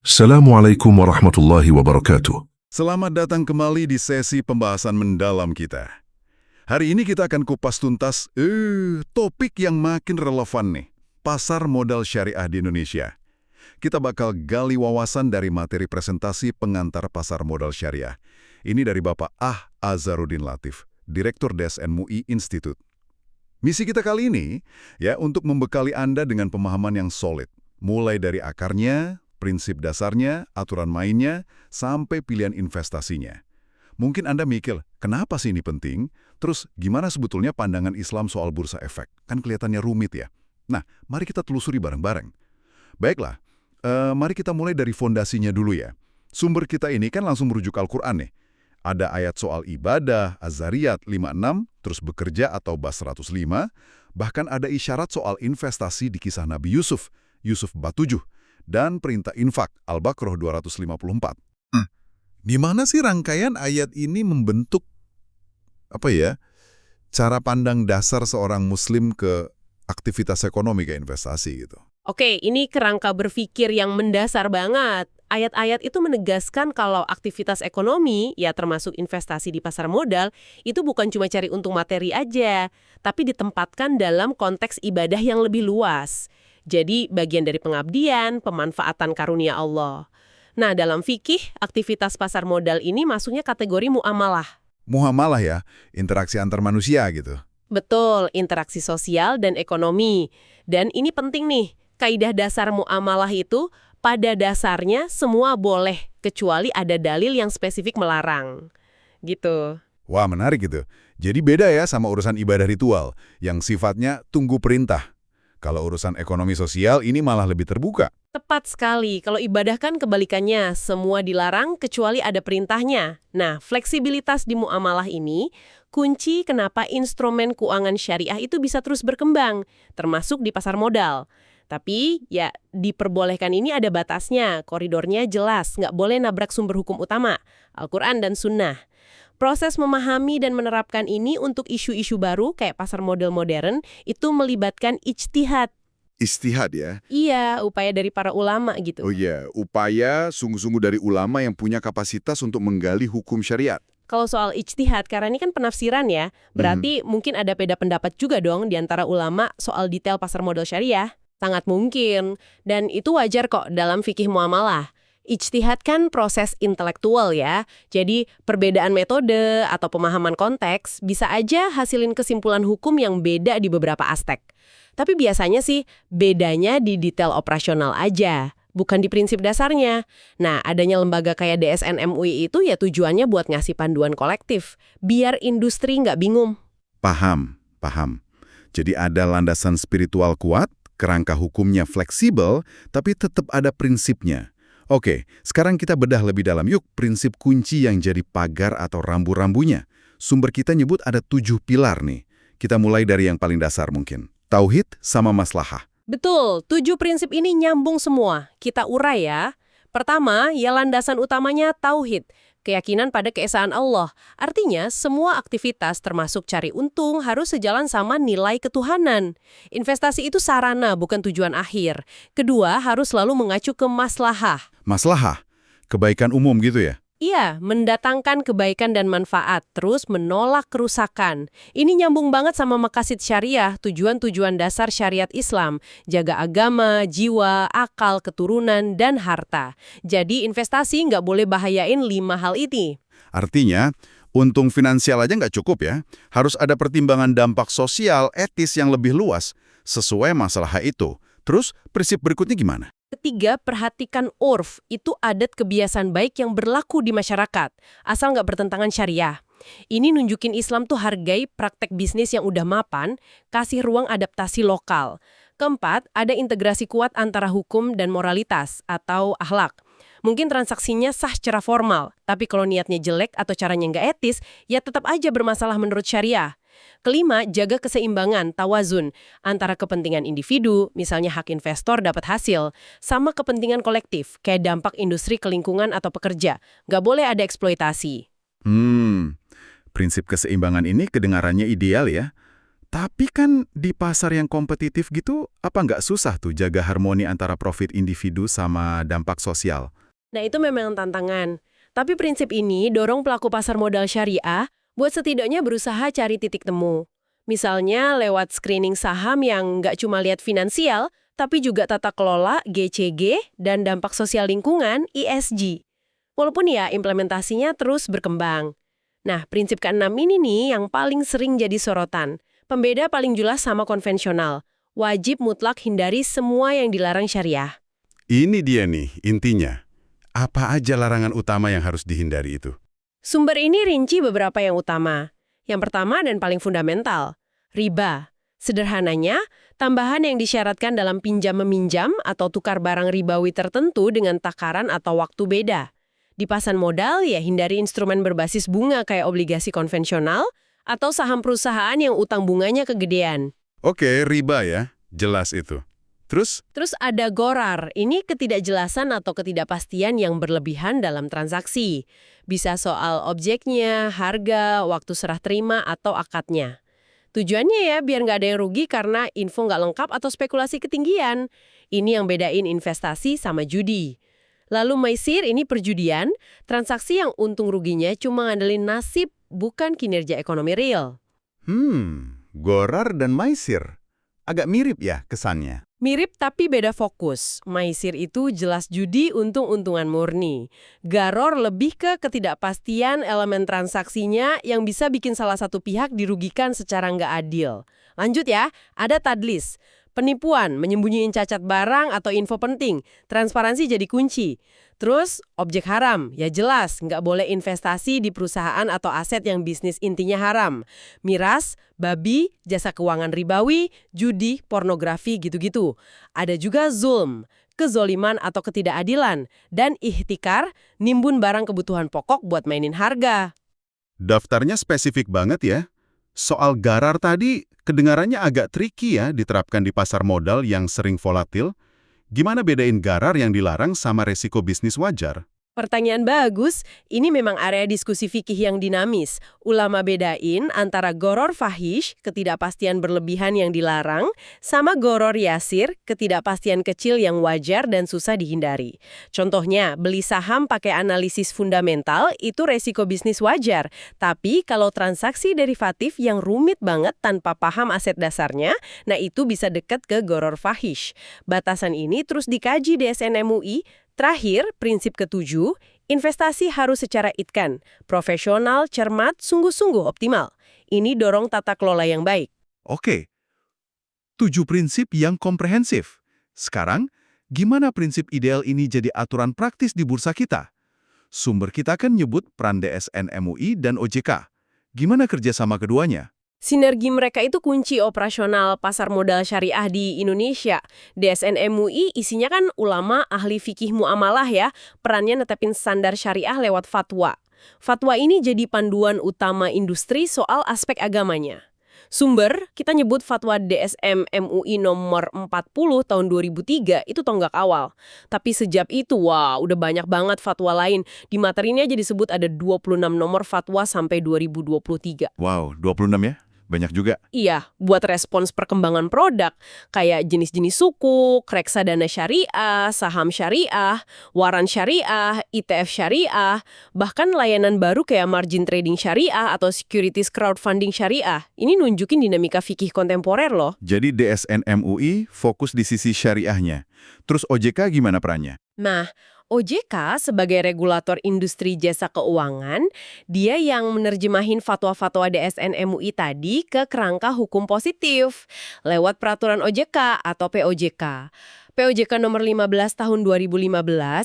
Assalamualaikum warahmatullahi wabarakatuh. Selamat datang kembali di sesi pembahasan mendalam kita. Hari ini kita akan kupas tuntas topik yang makin relevan nih, pasar modal syariah di Indonesia. Kita bakal gali wawasan dari materi presentasi pengantar pasar modal syariah. Ini dari Bapak Azharuddin Latif, Direktur DSN MUI Institute. Misi kita kali ini ya untuk membekali Anda dengan pemahaman yang solid, mulai dari akarnya, prinsip dasarnya, aturan mainnya, sampai pilihan investasinya. Mungkin Anda mikir, kenapa sih ini penting? Terus gimana sebetulnya pandangan Islam soal bursa efek? Kan kelihatannya rumit ya. Nah, mari kita telusuri bareng-bareng. Baiklah, mari kita mulai dari fondasinya dulu ya. Sumber kita ini kan langsung merujuk Al-Quran nih. Ada ayat soal ibadah, Az-Zariyat 56, terus bekerja atau Bas 105, bahkan ada isyarat soal investasi di kisah Nabi Yusuf, Yusuf bab 7, dan perintah infak, Al-Baqarah 254. Di mana sih rangkaian ayat ini membentuk cara pandang dasar seorang muslim ke aktivitas ekonomi ke investasi gitu? Oke, ini kerangka berpikir yang mendasar banget. Ayat-ayat itu menegaskan kalau aktivitas ekonomi, ya termasuk investasi di pasar modal, itu bukan cuma cari untung materi aja, tapi ditempatkan dalam konteks ibadah yang lebih luas. Jadi bagian dari pengabdian, pemanfaatan karunia Allah. Nah, dalam fikih, aktivitas pasar modal ini masuknya kategori muamalah. Muamalah ya, interaksi antar manusia gitu. Betul, interaksi sosial dan ekonomi. Dan ini penting nih, kaidah dasar muamalah itu pada dasarnya semua boleh, kecuali ada dalil yang spesifik melarang. Gitu. Wah, menarik gitu. Jadi beda ya sama urusan ibadah ritual, yang sifatnya tunggu perintah. Kalau urusan ekonomi sosial ini malah lebih terbuka. Tepat sekali, kalau ibadah kan kebalikannya, semua dilarang kecuali ada perintahnya. Nah, fleksibilitas di muamalah ini, kunci kenapa instrumen keuangan syariah itu bisa terus berkembang, termasuk di pasar modal. Tapi, ya, diperbolehkan ini ada batasnya, koridornya jelas, nggak boleh nabrak sumber hukum utama, Al-Quran dan Sunnah. Proses memahami dan menerapkan ini untuk isu-isu baru kayak pasar modal modern itu melibatkan ijtihad. Ijtihad ya? Iya, upaya dari para ulama gitu. Oh iya, upaya sungguh-sungguh dari ulama yang punya kapasitas untuk menggali hukum syariat. Kalau soal ijtihad, karena ini kan penafsiran ya, berarti mungkin ada beda pendapat juga dong di antara ulama soal detail pasar modal syariah. Sangat mungkin, dan itu wajar kok dalam fikih muamalah. Ijtihad kan proses intelektual ya, jadi perbedaan metode atau pemahaman konteks bisa aja hasilin kesimpulan hukum yang beda di beberapa aspek. Tapi biasanya sih bedanya di detail operasional aja, bukan di prinsip dasarnya. Nah, adanya lembaga kayak DSN MUI itu ya tujuannya buat ngasih panduan kolektif, biar industri nggak bingung. Paham. Jadi ada landasan spiritual kuat, kerangka hukumnya fleksibel, tapi tetap ada prinsipnya. Oke, sekarang kita bedah lebih dalam yuk prinsip kunci yang jadi pagar atau rambu-rambunya. Sumber kita nyebut ada 7 pilar nih. Kita mulai dari yang paling dasar mungkin. Tauhid sama maslahah. Betul, 7 prinsip ini nyambung semua. Kita urai ya. Pertama, ya landasan utamanya tauhid. Keyakinan pada keesaan Allah. Artinya, semua aktivitas termasuk cari untung harus sejalan sama nilai ketuhanan. Investasi itu sarana, bukan tujuan akhir. Kedua, harus selalu mengacu ke maslahah. Maslahah? Kebaikan umum gitu ya? Iya, mendatangkan kebaikan dan manfaat, terus menolak kerusakan. Ini nyambung banget sama maqasid syariah, tujuan-tujuan dasar syariat Islam. Jaga agama, jiwa, akal, keturunan, dan harta. Jadi investasi nggak boleh bahayain 5 hal ini. Artinya, untung finansial aja nggak cukup ya. Harus ada pertimbangan dampak sosial, etis yang lebih luas, sesuai masalah itu. Terus, prinsip berikutnya gimana? Ketiga, perhatikan urf, itu adat kebiasaan baik yang berlaku di masyarakat, asal nggak bertentangan syariah. Ini nunjukin Islam tuh hargai praktek bisnis yang udah mapan, kasih ruang adaptasi lokal. Keempat, ada integrasi kuat antara hukum dan moralitas atau akhlak. Mungkin transaksinya sah secara formal, tapi kalau niatnya jelek atau caranya nggak etis, ya tetap aja bermasalah menurut syariah. Kelima, jaga keseimbangan, tawazun, antara kepentingan individu, misalnya hak investor dapat hasil, sama kepentingan kolektif, kayak dampak industri ke lingkungan atau pekerja. Nggak boleh ada eksploitasi. Prinsip keseimbangan ini kedengarannya ideal ya. Tapi kan di pasar yang kompetitif gitu, apa nggak susah tuh jaga harmoni antara profit individu sama dampak sosial? Nah, itu memang tantangan. Tapi prinsip ini dorong pelaku pasar modal syariah buat setidaknya berusaha cari titik temu. Misalnya lewat screening saham yang nggak cuma lihat finansial, tapi juga tata kelola GCG dan dampak sosial lingkungan ESG. Walaupun ya implementasinya terus berkembang. Nah, prinsip keenam ini nih yang paling sering jadi sorotan. Pembeda paling jelas sama konvensional. Wajib mutlak hindari semua yang dilarang syariah. Ini dia nih, intinya. Apa aja larangan utama yang harus dihindari itu? Sumber ini rinci beberapa yang utama. Yang pertama dan paling fundamental, riba. Sederhananya, tambahan yang disyaratkan dalam pinjam-meminjam atau tukar barang ribawi tertentu dengan takaran atau waktu beda. Di pasar modal, ya hindari instrumen berbasis bunga kayak obligasi konvensional atau saham perusahaan yang utang bunganya kegedean. Oke, riba ya. Jelas itu. Terus Ada ghorar, ini ketidakjelasan atau ketidakpastian yang berlebihan dalam transaksi. Bisa soal objeknya, harga, waktu serah terima, atau akadnya. Tujuannya ya biar nggak ada yang rugi karena info nggak lengkap atau spekulasi ketinggian. Ini yang bedain investasi sama judi. Lalu maisir ini perjudian, transaksi yang untung ruginya cuma ngandelin nasib, bukan kinerja ekonomi real. Ghorar dan maisir. Agak mirip ya kesannya. Mirip tapi beda fokus. Maisir itu jelas judi untung-untungan murni. Garor lebih ke ketidakpastian elemen transaksinya yang bisa bikin salah satu pihak dirugikan secara nggak adil. Lanjut ya, ada tadlis. Penipuan, menyembunyiin cacat barang atau info penting. Transparansi jadi kunci. Terus, objek haram. Ya jelas, nggak boleh investasi di perusahaan atau aset yang bisnis intinya haram. Miras, babi, jasa keuangan ribawi, judi, pornografi, gitu-gitu. Ada juga zulm, kezoliman atau ketidakadilan. Dan ihtikar, nimbun barang kebutuhan pokok buat mainin harga. Daftarnya spesifik banget ya. Soal gharar tadi, kedengarannya agak tricky ya diterapkan di pasar modal yang sering volatil. Gimana bedain gharar yang dilarang sama resiko bisnis wajar? Pertanyaan bagus, ini memang area diskusi fikih yang dinamis. Ulama bedain antara gharar fahish, ketidakpastian berlebihan yang dilarang, sama gharar yasir, ketidakpastian kecil yang wajar dan susah dihindari. Contohnya, beli saham pakai analisis fundamental itu resiko bisnis wajar. Tapi kalau transaksi derivatif yang rumit banget tanpa paham aset dasarnya, nah itu bisa dekat ke gharar fahish. Batasan ini terus dikaji DSN MUI. Terakhir, prinsip ketujuh, investasi harus secara itkan, profesional, cermat, sungguh-sungguh optimal. Ini dorong tata kelola yang baik. Oke, 7 prinsip yang komprehensif. Sekarang, gimana prinsip ideal ini jadi aturan praktis di bursa kita? Sumber kita kan nyebut peran DSN MUI dan OJK. Gimana kerjasama keduanya? Sinergi mereka itu kunci operasional pasar modal syariah di Indonesia. DSN MUI isinya kan ulama ahli fikih muamalah ya, perannya netepin standar syariah lewat fatwa. Fatwa ini jadi panduan utama industri soal aspek agamanya. Sumber, kita nyebut fatwa DSM MUI nomor 40 tahun 2003, itu tonggak awal. Tapi sejak itu, wah, udah banyak banget fatwa lain. Di materinya aja disebut ada 26 nomor fatwa sampai 2023. Wow, 26 ya? Banyak juga. Iya, buat respons perkembangan produk, kayak jenis-jenis suku, reksadana syariah, saham syariah, waran syariah, ETF syariah, bahkan layanan baru kayak margin trading syariah atau securities crowdfunding syariah. Ini nunjukin dinamika fikih kontemporer loh. Jadi DSN MUI fokus di sisi syariahnya. Terus OJK gimana perannya? Nah, OJK sebagai regulator industri jasa keuangan, dia yang menerjemahin fatwa-fatwa DSN MUI tadi ke kerangka hukum positif lewat peraturan OJK atau POJK. POJK nomor 15 tahun 2015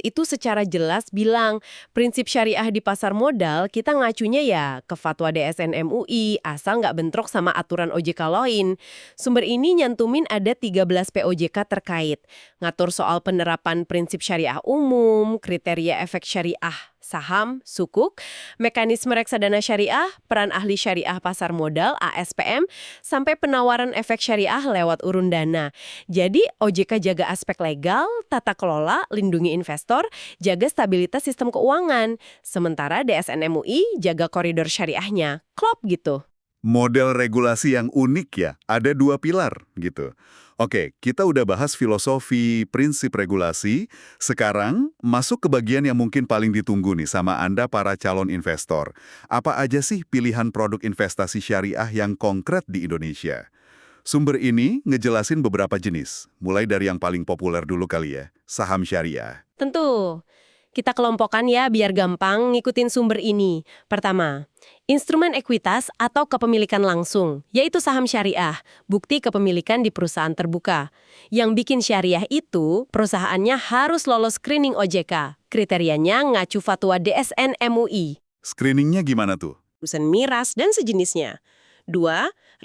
itu secara jelas bilang prinsip syariah di pasar modal kita ngacunya ya ke fatwa DSN MUI asal nggak bentrok sama aturan OJK lain. Sumber ini nyantumin ada 13 POJK terkait. Ngatur soal penerapan prinsip syariah umum, kriteria efek syariah saham, sukuk, mekanisme reksadana syariah, peran ahli syariah pasar modal, ASPM, sampai penawaran efek syariah lewat urun dana. Jadi OJK jaga aspek legal, tata kelola, lindungi investor, jaga stabilitas sistem keuangan. Sementara DSN MUI jaga koridor syariahnya. Klop gitu. Model regulasi yang unik ya, ada dua pilar gitu. Oke, kita udah bahas filosofi, prinsip regulasi. Sekarang masuk ke bagian yang mungkin paling ditunggu nih sama Anda para calon investor. Apa aja sih pilihan produk investasi syariah yang konkret di Indonesia? Sumber ini ngejelasin beberapa jenis, mulai dari yang paling populer dulu kali ya, saham syariah. Tentu. Kita kelompokkan ya biar gampang ngikutin sumber ini. Pertama, instrumen ekuitas atau kepemilikan langsung, yaitu saham syariah, bukti kepemilikan di perusahaan terbuka. Yang bikin syariah itu, perusahaannya harus lolos screening OJK. Kriterianya ngacu fatwa DSN MUI, Screeningnya gimana tuh? urusan miras dan sejenisnya. 2,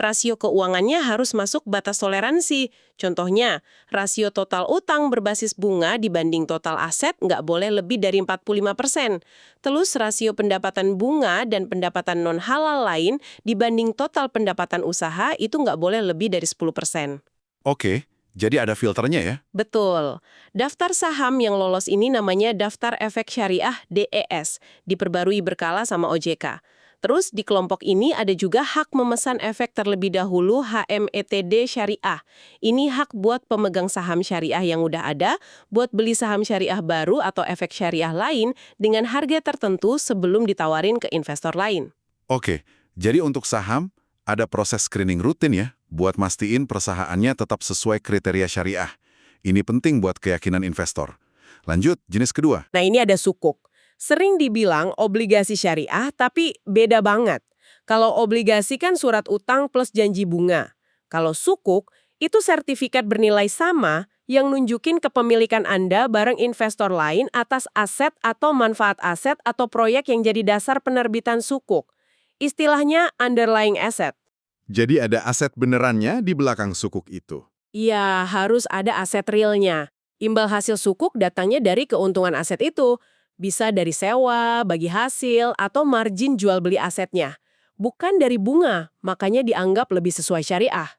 rasio keuangannya harus masuk batas toleransi. Contohnya, rasio total utang berbasis bunga dibanding total aset nggak boleh lebih dari 45%. Terus rasio pendapatan bunga dan pendapatan non-halal lain dibanding total pendapatan usaha itu nggak boleh lebih dari 10%. Oke, jadi ada filternya ya? Betul. Daftar saham yang lolos ini namanya Daftar Efek Syariah DES, diperbarui berkala sama OJK. Terus di kelompok ini ada juga hak memesan efek terlebih dahulu HMETD Syariah. Ini hak buat pemegang saham syariah yang udah ada, buat beli saham syariah baru atau efek syariah lain dengan harga tertentu sebelum ditawarin ke investor lain. Oke, jadi untuk saham, ada proses screening rutin ya, buat mastiin perusahaannya tetap sesuai kriteria syariah. Ini penting buat keyakinan investor. Lanjut, jenis kedua. Nah ini ada sukuk. Sering dibilang obligasi syariah, tapi beda banget. Kalau obligasi kan surat utang plus janji bunga. Kalau sukuk, itu sertifikat bernilai sama yang nunjukin kepemilikan Anda bareng investor lain atas aset atau manfaat aset atau proyek yang jadi dasar penerbitan sukuk. Istilahnya underlying asset. Jadi ada aset benerannya di belakang sukuk itu. Iya, harus ada aset realnya. Imbal hasil sukuk datangnya dari keuntungan aset itu. Bisa dari sewa, bagi hasil, atau margin jual beli asetnya. Bukan dari bunga, makanya dianggap lebih sesuai syariah.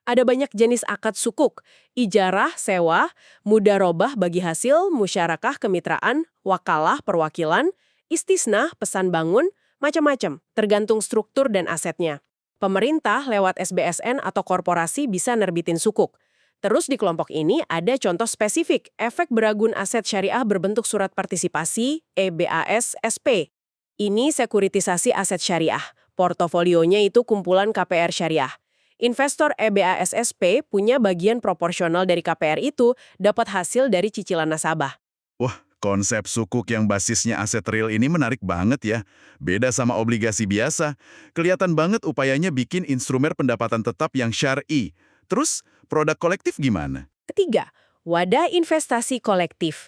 Ada banyak jenis akad sukuk, ijarah, sewa, mudarobah bagi hasil, musyarakah kemitraan, wakalah perwakilan, istisnah pesan bangun, macam-macam, tergantung struktur dan asetnya. Pemerintah lewat SBSN atau korporasi bisa nerbitin sukuk. Terus di kelompok ini ada contoh spesifik, efek beragun aset syariah berbentuk surat partisipasi, EBAS-SP. Ini sekuritisasi aset syariah. Portofolionya itu kumpulan KPR syariah. Investor EBAS-SP punya bagian proporsional dari KPR itu dapat hasil dari cicilan nasabah. Wah, konsep sukuk yang basisnya aset real ini menarik banget ya. Beda sama obligasi biasa. Kelihatan banget upayanya bikin instrumen pendapatan tetap yang syar'i. Terus, produk kolektif gimana? Ketiga, wadah investasi kolektif.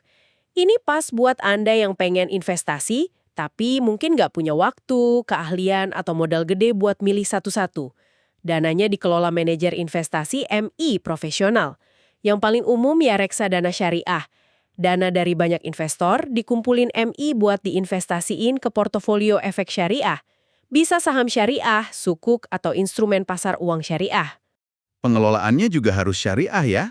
Ini pas buat Anda yang pengen investasi, tapi mungkin nggak punya waktu, keahlian, atau modal gede buat milih satu-satu. Dananya dikelola manajer investasi MI profesional. Yang paling umum ya reksadana syariah. Dana dari banyak investor dikumpulin MI buat diinvestasiin ke portofolio efek syariah. Bisa saham syariah, sukuk, atau instrumen pasar uang syariah. Pengelolaannya juga harus syariah ya?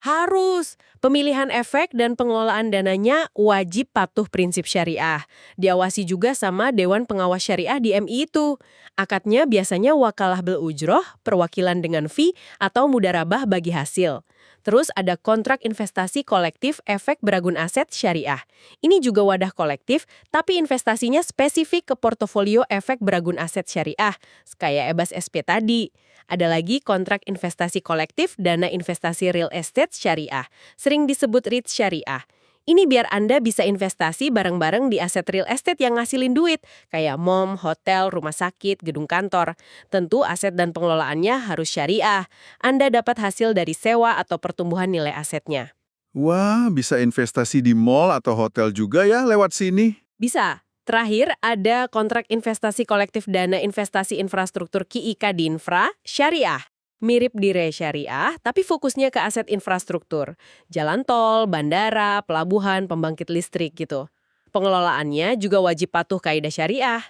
Harus. Pemilihan efek dan pengelolaan dananya wajib patuh prinsip syariah. Diawasi juga sama Dewan Pengawas Syariah di MI itu. Akadnya biasanya wakalah bil ujroh, perwakilan dengan fee, atau mudarabah bagi hasil. Terus ada kontrak investasi kolektif efek beragun aset syariah. Ini juga wadah kolektif, tapi investasinya spesifik ke portofolio efek beragun aset syariah, kayak EBAS SP tadi. Ada lagi kontrak investasi kolektif dana investasi real estate syariah, sering disebut REIT syariah. Ini biar Anda bisa investasi bareng-bareng di aset real estate yang ngasilin duit, kayak mall, hotel, rumah sakit, gedung kantor. Tentu aset dan pengelolaannya harus syariah. Anda dapat hasil dari sewa atau pertumbuhan nilai asetnya. Wah, bisa investasi di mall atau hotel juga ya lewat sini? Bisa. Terakhir, ada kontrak investasi kolektif dana investasi infrastruktur KIK Dinfra, syariah. Mirip Dire Syariah, tapi fokusnya ke aset infrastruktur. Jalan tol, bandara, pelabuhan, pembangkit listrik gitu. Pengelolaannya juga wajib patuh kaidah syariah.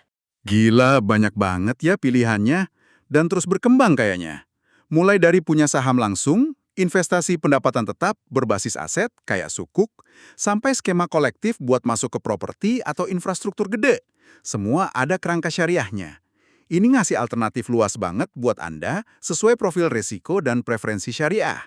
Gila, banyak banget ya pilihannya. Dan terus berkembang kayaknya. Mulai dari punya saham langsung, investasi pendapatan tetap berbasis aset kayak sukuk, sampai skema kolektif buat masuk ke properti atau infrastruktur gede. Semua ada kerangka syariahnya. Ini ngasih alternatif luas banget buat Anda sesuai profil risiko dan preferensi syariah.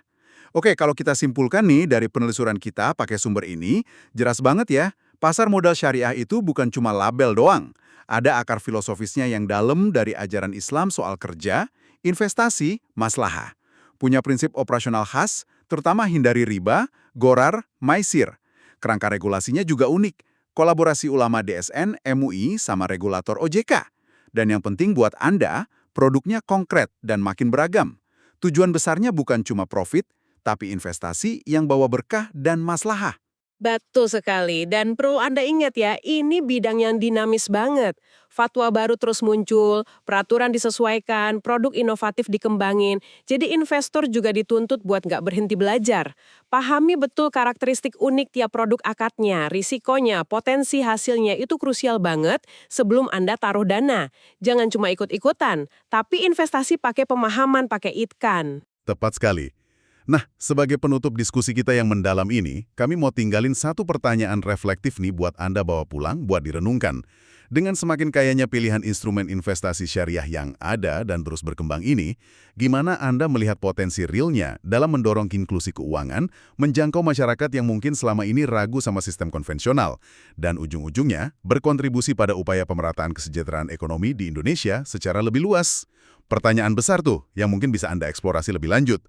Oke, kalau kita simpulkan nih dari penelusuran kita pakai sumber ini, jelas banget ya, pasar modal syariah itu bukan cuma label doang. Ada akar filosofisnya yang dalam dari ajaran Islam soal kerja, investasi, maslahah. Punya prinsip operasional khas, terutama hindari riba, ghorar, maisir. Kerangka regulasinya juga unik, kolaborasi ulama DSN, MUI, sama regulator OJK. Dan yang penting buat Anda, produknya konkret dan makin beragam. Tujuan besarnya bukan cuma profit, tapi investasi yang bawa berkah dan maslahah. Betul sekali, dan perlu Anda ingat ya, ini bidang yang dinamis banget. Fatwa baru terus muncul, peraturan disesuaikan, produk inovatif dikembangin, jadi investor juga dituntut buat nggak berhenti belajar. Pahami betul karakteristik unik tiap produk akadnya, risikonya, potensi hasilnya itu krusial banget sebelum Anda taruh dana. Jangan cuma ikut-ikutan, tapi investasi pakai pemahaman, pakai itkan. Tepat sekali. Nah, sebagai penutup diskusi kita yang mendalam ini, kami mau tinggalin satu pertanyaan reflektif nih buat Anda bawa pulang, buat direnungkan. Dengan semakin kayanya pilihan instrumen investasi syariah yang ada dan terus berkembang ini, gimana Anda melihat potensi realnya dalam mendorong inklusi keuangan, menjangkau masyarakat yang mungkin selama ini ragu sama sistem konvensional, dan ujung-ujungnya berkontribusi pada upaya pemerataan kesejahteraan ekonomi di Indonesia secara lebih luas? Pertanyaan besar tuh, yang mungkin bisa Anda eksplorasi lebih lanjut.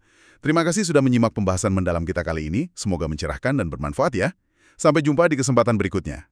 Terima kasih sudah menyimak pembahasan mendalam kita kali ini. Semoga mencerahkan dan bermanfaat ya. Sampai jumpa di kesempatan berikutnya.